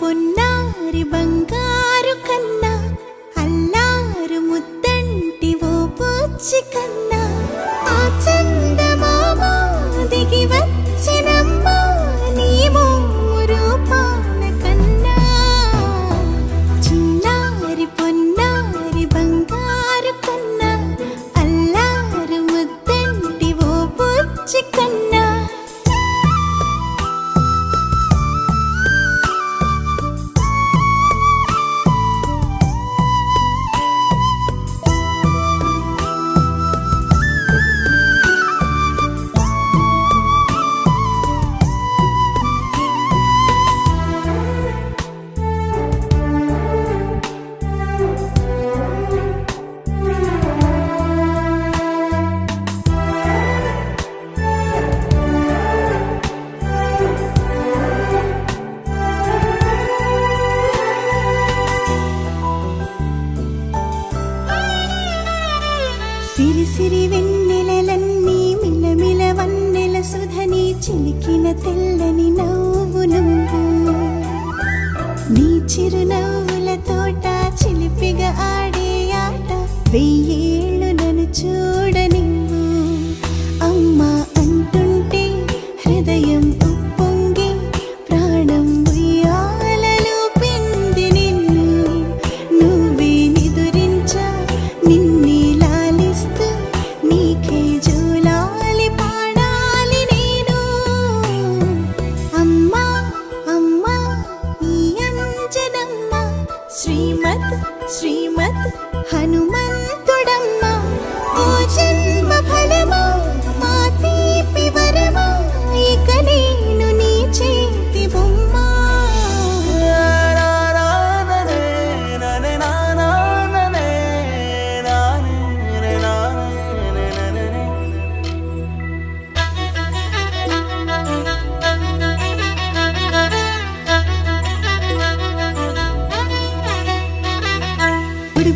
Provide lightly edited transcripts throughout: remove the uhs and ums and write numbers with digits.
పొన్నారి బంగారు కన్నా అల్లారు ముద్దంటి ఓ పూచి కన్నా ఆ చందమామ దిగి వచ్చినమ్మా నీ రూపాన కన్నా చిన్నారి పొన్నారి బంగారు కన్నా అల్లారు ముద్దంటి ఓ పూచి కన్నా సిరి సిరి వెన్నెలలన్నీ మిలమిల వన్నెల సుధని చిలికిన తెల్లని నవ్వు నువ్వు నీ చిరునవ్వుల తోట చిలిపిగా ఆడే ఆట వెయ్యేళ్ళు నన్ను చూడ నువ్వు అమ్మా అంటుంటే హృదయం ఉప్పొంగి ప్రాణం ఉయ్యాలలో పిండి నిన్ను నువ్వే నిదురించా నిన్నే నీకే జోలాలి పాడాలి నేను అమ్మా అమ్మా ఈ అంజనమ్మ శ్రీమత్ శ్రీమత్ హనుమంతుడమ్మ ఓ జన్మ ఫలమా మా తీపి వరమా ఇక నేను నీ చేతి బొమ్మ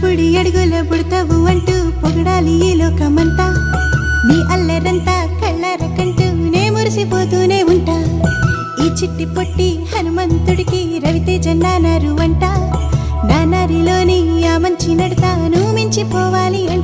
బుడి అడుగుల బుడతావు అంటూ పొగడాలి ఈ లోకమంతా నీ అల్లరంతా కళ్ళారకంటూ నే మురిసిపోతూనే ఉంటా ఈ చిట్టి పొట్టి హనుమంతుడికి రవితేజ నానారు అంట నానారిలోని ఆ మంచి నడతా నువ్వు మించిపోవాలి అంట